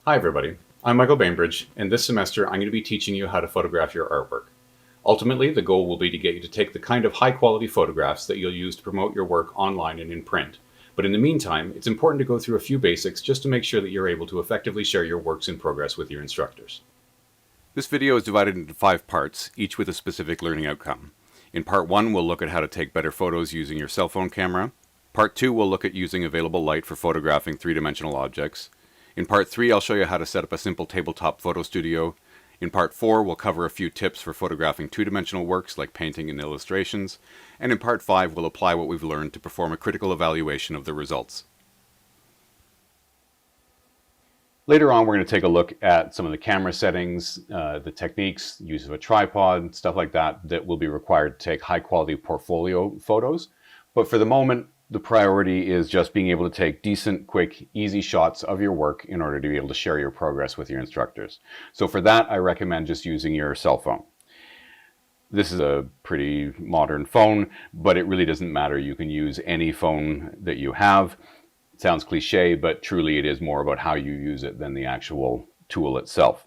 Hi everybody, I'm Michael Bainbridge, and this semester I'm going to be teaching you how to photograph your artwork. Ultimately, the goal will be to get you to take the kind of high quality photographs that you'll use to promote your work online and in print. But in the meantime, it's important to go through a few basics just to make sure that you're able to effectively share your works in progress with your instructors. This video is divided into 5 parts, each with a specific learning outcome. In part 1, we'll look at how to take better photos using your cell phone camera. Part 2, we'll look at using available light for photographing three-dimensional objects. In part 3, I'll show you how to set up a simple tabletop photo studio. In part 4, we'll cover a few tips for photographing two-dimensional works like painting and illustrations. And in part 5, we'll apply what we've learned to perform a critical evaluation of the results. Later on, we're going to take a look at some of the camera settings, the techniques, use of a tripod, stuff like that, that will be required to take high-quality portfolio photos. But for the moment, the priority is just being able to take decent, quick, easy shots of your work in order to be able to share your progress with your instructors. So for that, I recommend just using your cell phone. This is a pretty modern phone, but it really doesn't matter. You can use any phone that you have. It sounds cliche, but truly it is more about how you use it than the actual tool itself.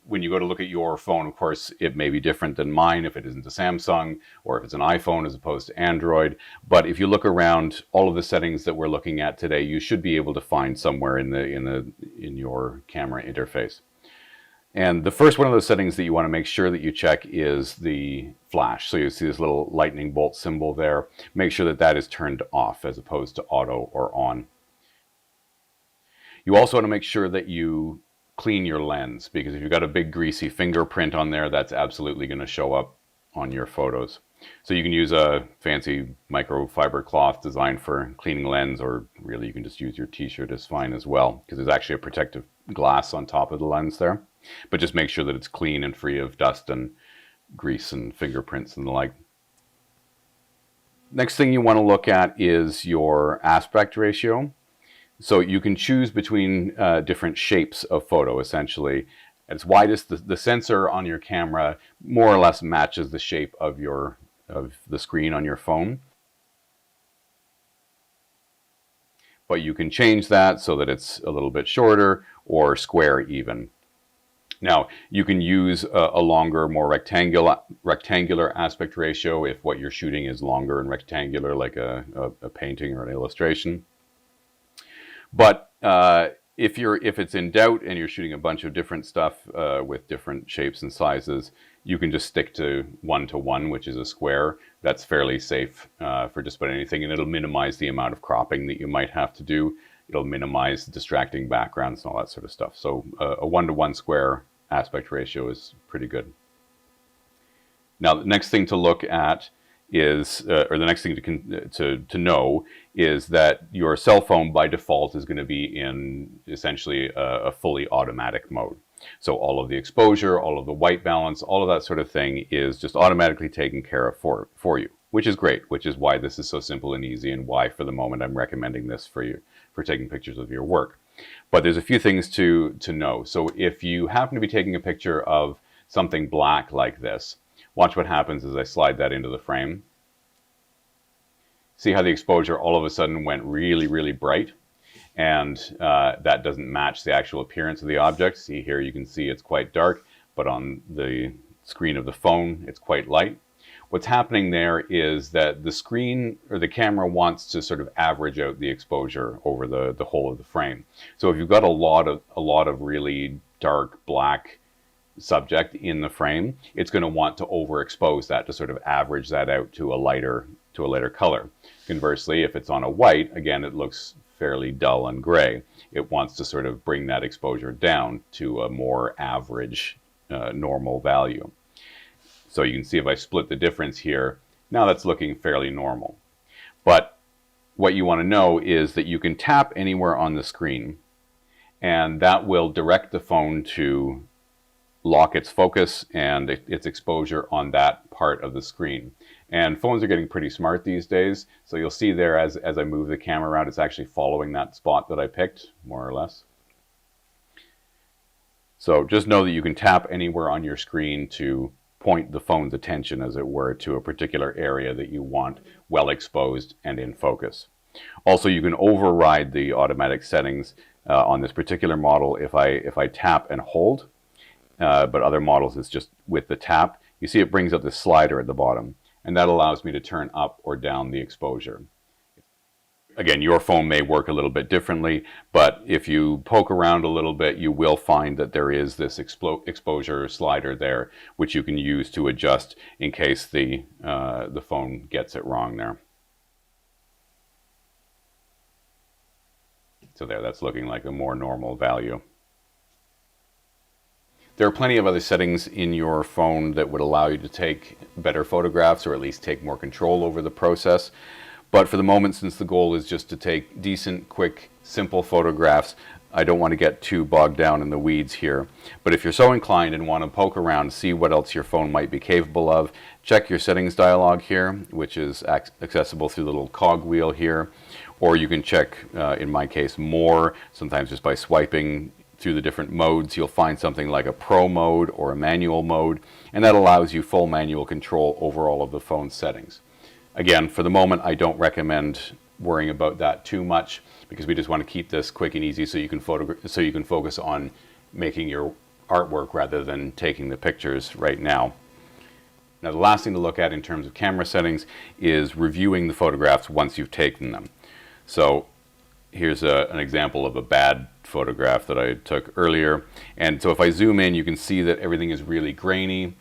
When you go to look at your phone, of course, it may be different than mine if it isn't a Samsung or if it's an iPhone as opposed to Android. But if you look around all of the settings that we're looking at today, you should be able to find somewhere in your camera interface. And the first one of those settings that you want to make sure that you check is the flash. So you see this little lightning bolt symbol there. Make sure that that is turned off as opposed to auto or on. You also want to make sure that you clean your lens, because if you've got a big greasy fingerprint on there, that's absolutely going to show up on your photos. So you can use a fancy microfiber cloth designed for cleaning lens, or really you can just use your t-shirt is fine as well, because there's actually a protective glass on top of the lens there. But just make sure that it's clean and free of dust and grease and fingerprints and the like. Next thing you want to look at is your aspect ratio. So you can choose between different shapes of photo, essentially. As wide as the sensor on your camera more or less matches the shape of the screen on your phone. But you can change that so that it's a little bit shorter or square even. Now, you can use a longer, more rectangular aspect ratio if what you're shooting is longer and rectangular, like a painting or an illustration. But if it's in doubt and you're shooting a bunch of different stuff with different shapes and sizes, you can just stick to 1:1, which is a square. That's fairly safe for just about anything, and it'll minimize the amount of cropping that you might have to do. It'll minimize distracting backgrounds and all that sort of stuff. So a 1:1 square aspect ratio is pretty good. Now, the next thing to look at is, or the next thing to know is that your cell phone by default is going to be in essentially a fully automatic mode. So all of the exposure, all of the white balance, all of that sort of thing is just automatically taken care of for you, which is great, which is why this is so simple and easy, and why for the moment I'm recommending this for you for taking pictures of your work. But there's a few things to know. So if you happen to be taking a picture of something black like this, watch what happens as I slide that into the frame. See how the exposure all of a sudden went really, really bright, and that doesn't match the actual appearance of the object. See here, you can see it's quite dark, but on the screen of the phone, it's quite light. What's happening there is that the screen or the camera wants to sort of average out the exposure over the whole of the frame. So if you've got a lot of really dark black subject in the frame, it's going to want to overexpose that to sort of average that out to a lighter color. Conversely, if it's on a white, again, it looks fairly dull and gray. It wants to sort of bring that exposure down to a more average, normal value. So you can see if I split the difference here, now that's looking fairly normal. But what you want to know is that you can tap anywhere on the screen, and that will direct the phone to lock its focus and its exposure on that part of the screen. And phones are getting pretty smart these days, so you'll see there as I move the camera around, it's actually following that spot that I picked, more or less. So just know that you can tap anywhere on your screen to point the phone's attention, as it were, to a particular area that you want well exposed and in focus. Also, you can override the automatic settings On this particular model, if I tap and hold, but other models it's just with the tap, you see it brings up this slider at the bottom, and that allows me to turn up or down the exposure. Again, your phone may work a little bit differently, but if you poke around a little bit, you will find that there is this exposure slider there, which you can use to adjust in case the phone gets it wrong there. So there, that's looking like a more normal value. There are plenty of other settings in your phone that would allow you to take better photographs, or at least take more control over the process. But for the moment, since the goal is just to take decent, quick, simple photographs, I don't want to get too bogged down in the weeds here. But if you're so inclined and want to poke around, see what else your phone might be capable of, check your settings dialog here, which is accessible through the little cog wheel here. Or you can check, in my case, more, sometimes just by swiping through the different modes. You'll find something like a pro mode or a manual mode, and that allows you full manual control over all of the phone settings. Again, for the moment, I don't recommend worrying about that too much, because we just want to keep this quick and easy so you can focus on making your artwork rather than taking the pictures right now. Now, the last thing to look at in terms of camera settings is reviewing the photographs once you've taken them. So here's an example of a bad photograph that I took earlier. And so if I zoom in, you can see that everything is really grainy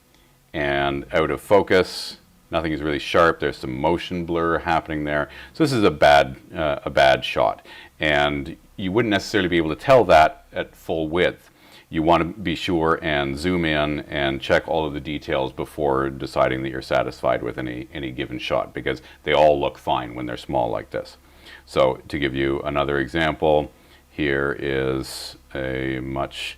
and out of focus. Nothing is really sharp. There's some motion blur happening there. So this is a bad shot. And you wouldn't necessarily be able to tell that at full width. You want to be sure and zoom in and check all of the details before deciding that you're satisfied with any given shot, because they all look fine when they're small like this. So to give you another example, here is a much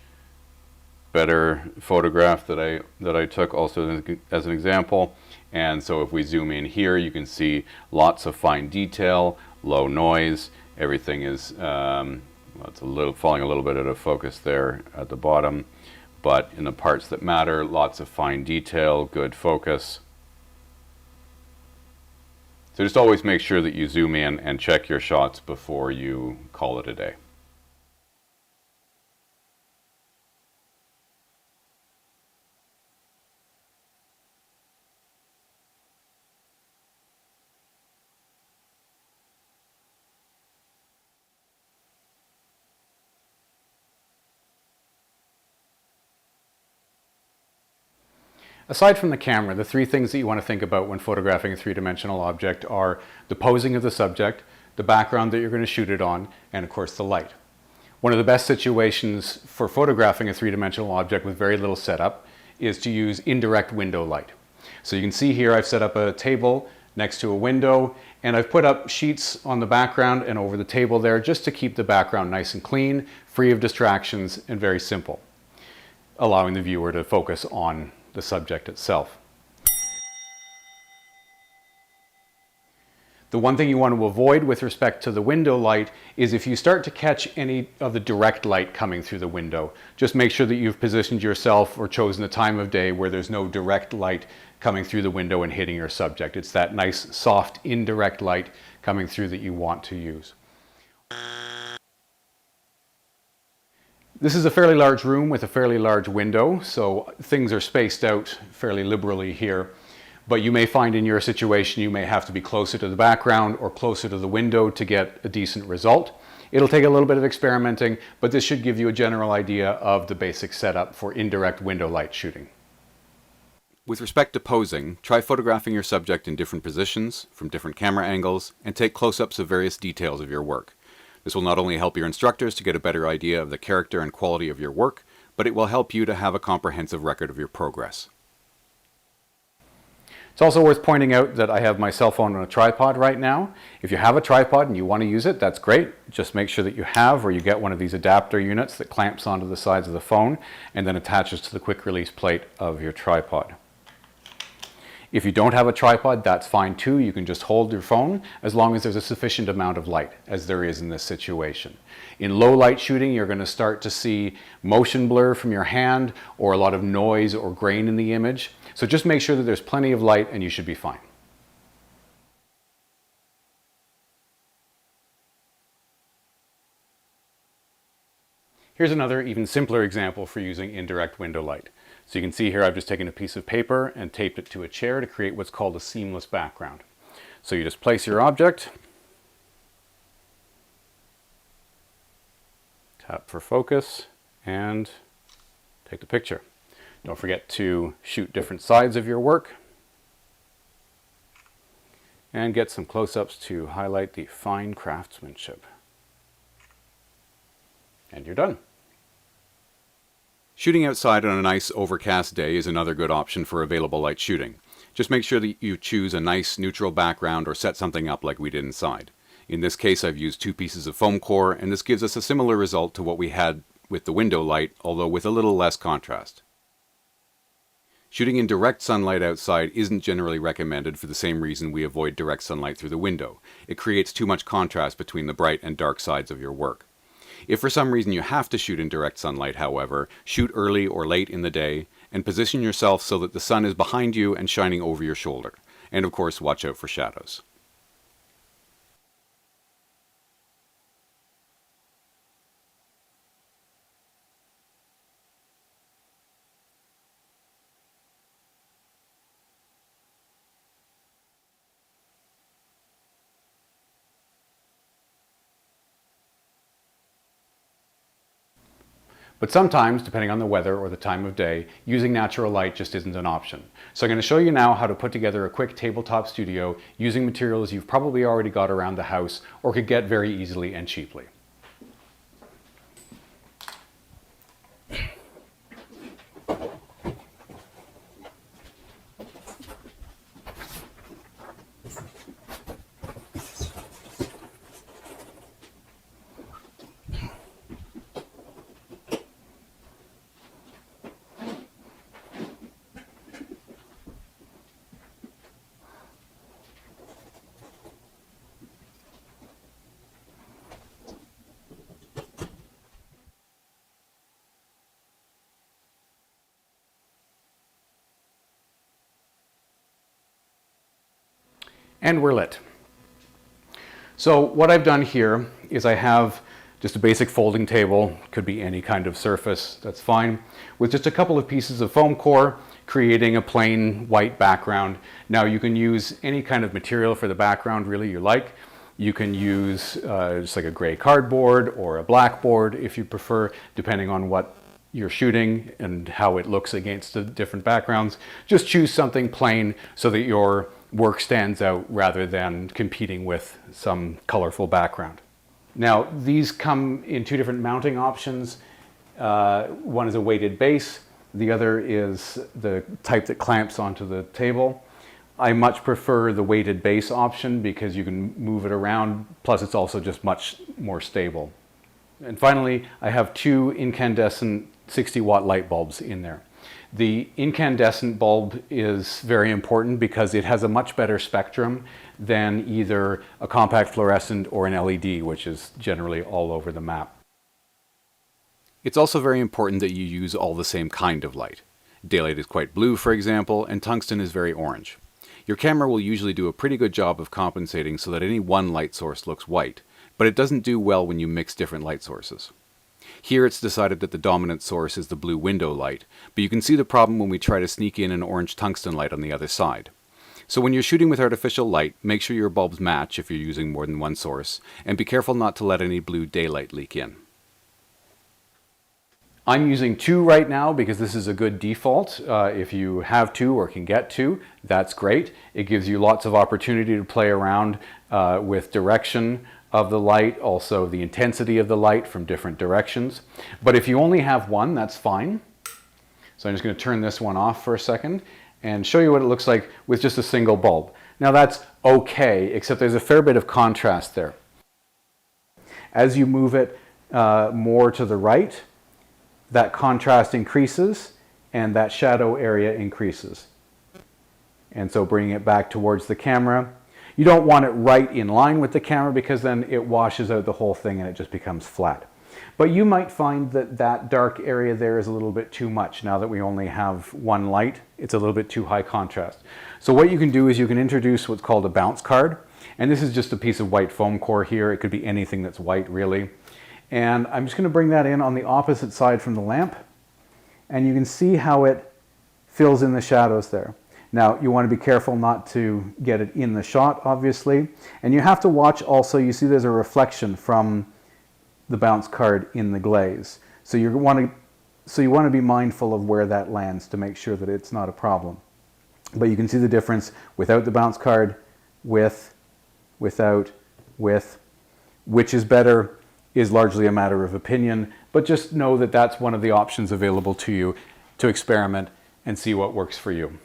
better photograph that I took also as an example. And so if we zoom in here, you can see lots of fine detail, low noise. Everything is well, it's falling a little bit out of focus there at the bottom, but in the parts that matter, lots of fine detail, good focus. So just always make sure that you zoom in and check your shots before you call it a day. Aside from the camera, the three things that you want to think about when photographing a three-dimensional object are the posing of the subject, the background that you're going to shoot it on, and of course the light. One of the best situations for photographing a three-dimensional object with very little setup is to use indirect window light. So you can see here I've set up a table next to a window, and I've put up sheets on the background and over the table there just to keep the background nice and clean, free of distractions, and very simple, allowing the viewer to focus on the subject itself. The one thing you want to avoid with respect to the window light is if you start to catch any of the direct light coming through the window, just make sure that you've positioned yourself or chosen a time of day where there's no direct light coming through the window and hitting your subject. It's that nice, soft, indirect light coming through that you want to use. This is a fairly large room with a fairly large window, so things are spaced out fairly liberally here. But you may find in your situation you may have to be closer to the background or closer to the window to get a decent result. It'll take a little bit of experimenting, but this should give you a general idea of the basic setup for indirect window light shooting. With respect to posing, try photographing your subject in different positions, from different camera angles, and take close-ups of various details of your work. This will not only help your instructors to get a better idea of the character and quality of your work, but it will help you to have a comprehensive record of your progress. It's also worth pointing out that I have my cell phone on a tripod right now. If you have a tripod and you want to use it, that's great. Just make sure that you have, or you get one of these adapter units that clamps onto the sides of the phone and then attaches to the quick release plate of your tripod. If you don't have a tripod, that's fine too. You can just hold your phone as long as there's a sufficient amount of light, as there is in this situation. In low light shooting, you're going to start to see motion blur from your hand or a lot of noise or grain in the image. So just make sure that there's plenty of light and you should be fine. Here's another even simpler example for using indirect window light. So you can see here I've just taken a piece of paper and taped it to a chair to create what's called a seamless background. So you just place your object, tap for focus, and take the picture. Don't forget to shoot different sides of your work and get some close-ups to highlight the fine craftsmanship. And you're done. Shooting outside on a nice overcast day is another good option for available light shooting. Just make sure that you choose a nice neutral background or set something up like we did inside. In this case, I've used 2 pieces of foam core, and this gives us a similar result to what we had with the window light, although with a little less contrast. Shooting in direct sunlight outside isn't generally recommended for the same reason we avoid direct sunlight through the window. It creates too much contrast between the bright and dark sides of your work. If for some reason you have to shoot in direct sunlight, however, shoot early or late in the day, and position yourself so that the sun is behind you and shining over your shoulder. And of course, watch out for shadows. But sometimes, depending on the weather or the time of day, using natural light just isn't an option. So I'm going to show you now how to put together a quick tabletop studio using materials you've probably already got around the house or could get very easily and cheaply. And we're lit. So what I've done here is I have just a basic folding table, could be any kind of surface, that's fine, with just a couple of pieces of foam core, creating a plain white background. Now you can use any kind of material for the background really you like. You can use just like a gray cardboard or a blackboard if you prefer, depending on what you're shooting and how it looks against the different backgrounds. Just choose something plain so that your work stands out rather than competing with some colorful background. Now these come in 2 different mounting options. One is a weighted base, the other is the type that clamps onto the table. I much prefer the weighted base option because you can move it around, plus it's also just much more stable. And finally, I have 2 incandescent 60-watt light bulbs in there. The incandescent bulb is very important because it has a much better spectrum than either a compact fluorescent or an LED, which is generally all over the map. It's also very important that you use all the same kind of light. Daylight is quite blue, for example, and tungsten is very orange. Your camera will usually do a pretty good job of compensating so that any one light source looks white, but it doesn't do well when you mix different light sources. Here it's decided that the dominant source is the blue window light, but you can see the problem when we try to sneak in an orange tungsten light on the other side. So when you're shooting with artificial light, make sure your bulbs match if you're using more than one source, and be careful not to let any blue daylight leak in. I'm using 2 right now because this is a good default. If you have 2 or can get 2, that's great. It gives you lots of opportunity to play around with direction of the light, also the intensity of the light from different directions. But if you only have 1, that's fine. So I'm just going to turn this one off for a second and show you what it looks like with just a single bulb. Now that's okay, except there's a fair bit of contrast there. As you move it more to the right, that contrast increases and that shadow area increases. And so bringing it back towards the camera, you don't want it right in line with the camera because then it washes out the whole thing and it just becomes flat. But you might find that that dark area there is a little bit too much. Now that we only have 1 light, it's a little bit too high contrast. So what you can do is you can introduce what's called a bounce card. And this is just a piece of white foam core here. It could be anything that's white really. And I'm just going to bring that in on the opposite side from the lamp. And you can see how it fills in the shadows there. Now, you want to be careful not to get it in the shot, obviously. And you have to watch also, you see there's a reflection from the bounce card in the glaze. So you want to be mindful of where that lands to make sure that it's not a problem. But you can see the difference without the bounce card, with, without, with. Which is better is largely a matter of opinion, but just know that that's one of the options available to you to experiment and see what works for you.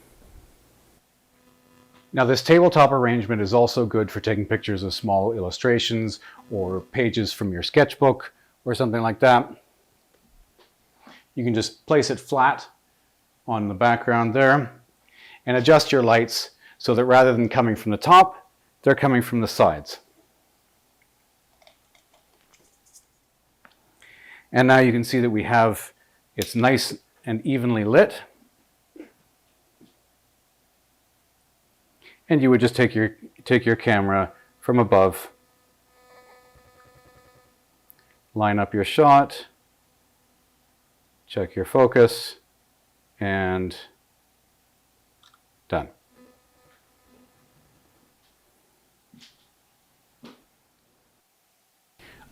Now, this tabletop arrangement is also good for taking pictures of small illustrations or pages from your sketchbook or something like that. You can just place it flat on the background there and adjust your lights so that rather than coming from the top, they're coming from the sides. And now you can see that it's nice and evenly lit. And you would just take your camera from above, line up your shot, check your focus, and done.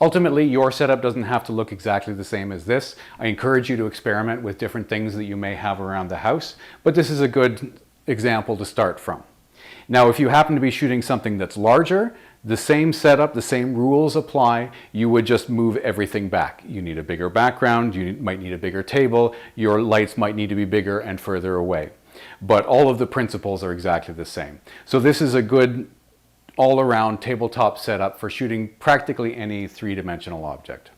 Ultimately, your setup doesn't have to look exactly the same as this. I encourage you to experiment with different things that you may have around the house, but this is a good example to start from. Now, if you happen to be shooting something that's larger, the same setup, the same rules apply. You would just move everything back. You need a bigger background, you might need a bigger table, your lights might need to be bigger and further away. But all of the principles are exactly the same. So this is a good all-around tabletop setup for shooting practically any three-dimensional object.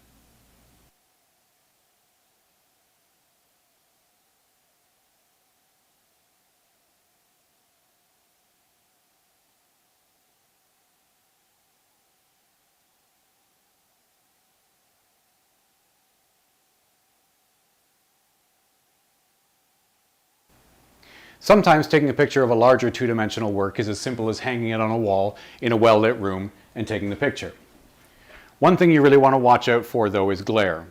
Sometimes taking a picture of a larger two-dimensional work is as simple as hanging it on a wall in a well-lit room and taking the picture. One thing you really want to watch out for, though, is glare.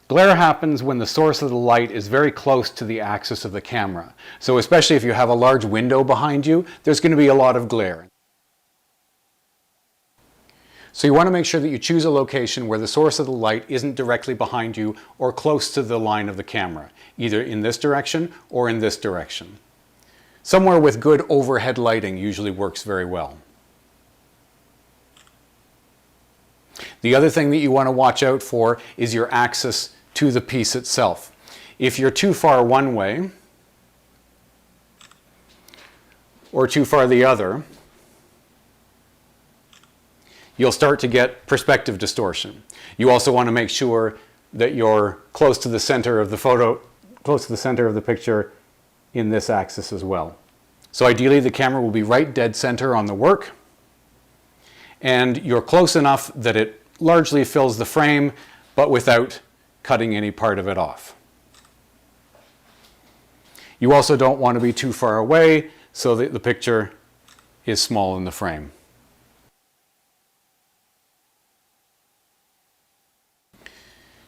Glare happens when the source of the light is very close to the axis of the camera. So especially if you have a large window behind you, there's going to be a lot of glare. So you want to make sure that you choose a location where the source of the light isn't directly behind you or close to the line of the camera, either in this direction or in this direction. Somewhere with good overhead lighting usually works very well. The other thing that you want to watch out for is your axis to the piece itself. If you're too far one way or too far the other, you'll start to get perspective distortion. You also want to make sure that you're close to the center of the photo, close to the center of the picture in this axis as well. So ideally the camera will be right dead center on the work, and you're close enough that it largely fills the frame, but without cutting any part of it off. You also don't want to be too far away so that the picture is small in the frame.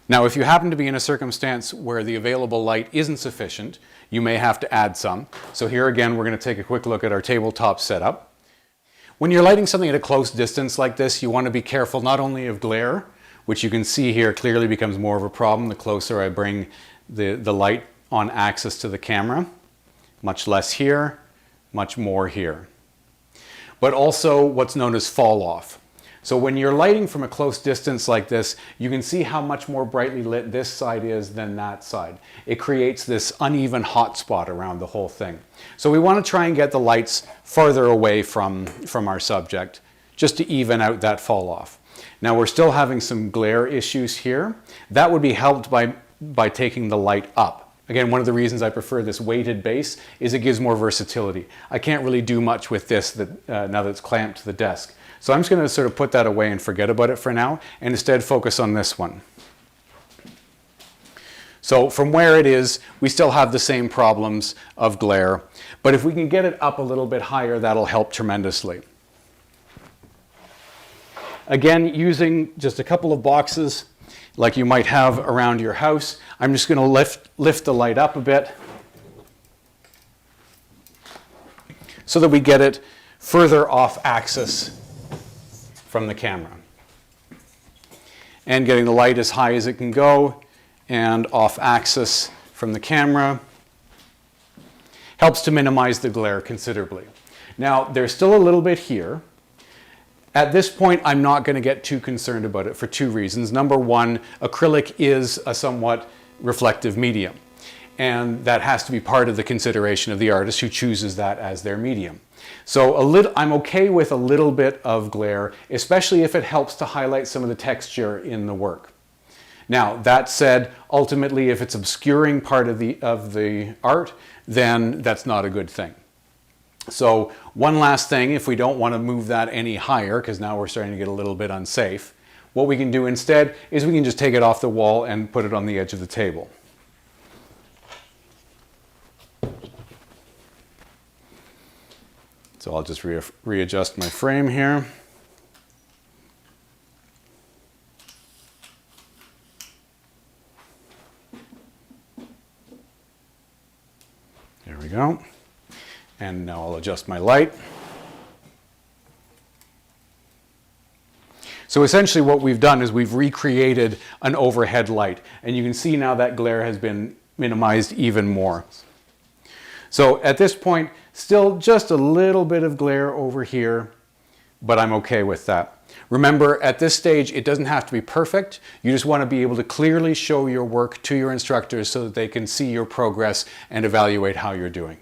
Now, if you happen to be in a circumstance where the available light isn't sufficient, you may have to add some. So here again, we're going to take a quick look at our tabletop setup. When you're lighting something at a close distance like this, you want to be careful not only of glare, which you can see here clearly becomes more of a problem the closer I bring the light on axis to the camera. Much less here, much more here. But also what's known as fall off. So when you're lighting from a close distance like this, you can see how much more brightly lit this side is than that side. It creates this uneven hot spot around the whole thing. So we want to try and get the lights farther away from our subject, just to even out that fall off. Now we're still having some glare issues here. That would be helped by taking the light up. Again, one of the reasons I prefer this weighted base is it gives more versatility. I can't really do much with this now that it's clamped to the desk. So I'm just going to sort of put that away and forget about it for now, and instead focus on this one. So from where it is, we still have the same problems of glare, but if we can get it up a little bit higher, that'll help tremendously. Again, using just a couple of boxes, like you might have around your house. I'm just going to lift the light up a bit so that we get it further off axis from the camera. And getting the light as high as it can go and off axis from the camera helps to minimize the glare considerably. Now, there's still a little bit here. At this point, I'm not going to get too concerned about it for two reasons. Number one, acrylic is a somewhat reflective medium, and that has to be part of the consideration of the artist who chooses that as their medium. So I'm okay with a little bit of glare, especially if it helps to highlight some of the texture in the work. Now, that said, ultimately, if it's obscuring part of the art, then that's not a good thing. So one last thing, if we don't want to move that any higher, because now we're starting to get a little bit unsafe, what we can do instead is we can just take it off the wall and put it on the edge of the table. So I'll just readjust my frame here. There we go. And now I'll adjust my light. So essentially what we've done is we've recreated an overhead light, and you can see now that glare has been minimized even more. So at this point, still just a little bit of glare over here, but I'm okay with that. Remember, at this stage, it doesn't have to be perfect. You just want to be able to clearly show your work to your instructors so that they can see your progress and evaluate how you're doing.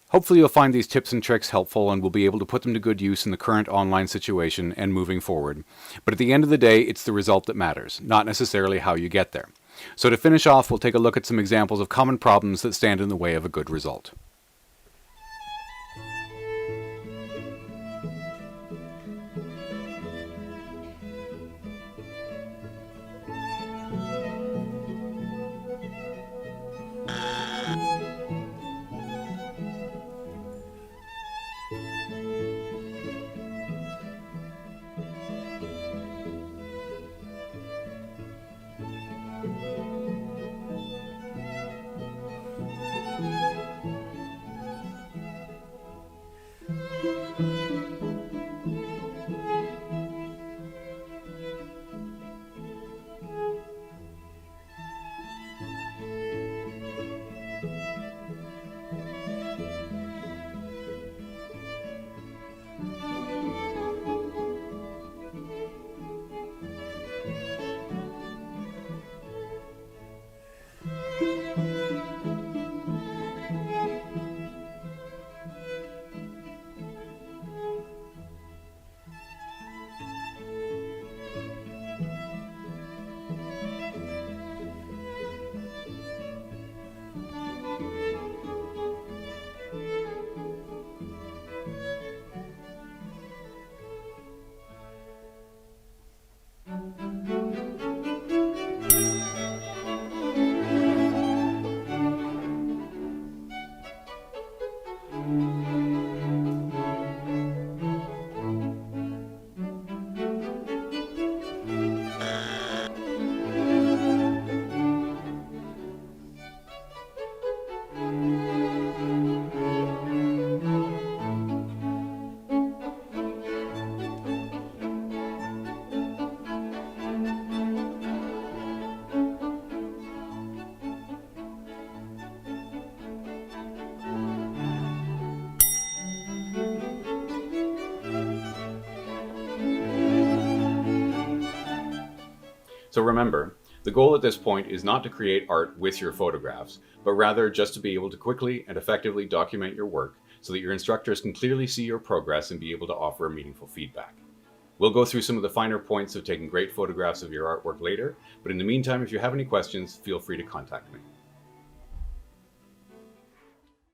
Hopefully you'll find these tips and tricks helpful and will be able to put them to good use in the current online situation and moving forward. But at the end of the day, it's the result that matters, not necessarily how you get there. So to finish off, we'll take a look at some examples of common problems that stand in the way of a good result. So remember, the goal at this point is not to create art with your photographs, but rather just to be able to quickly and effectively document your work so that your instructors can clearly see your progress and be able to offer meaningful feedback. We'll go through some of the finer points of taking great photographs of your artwork later, but in the meantime, if you have any questions, feel free to contact me.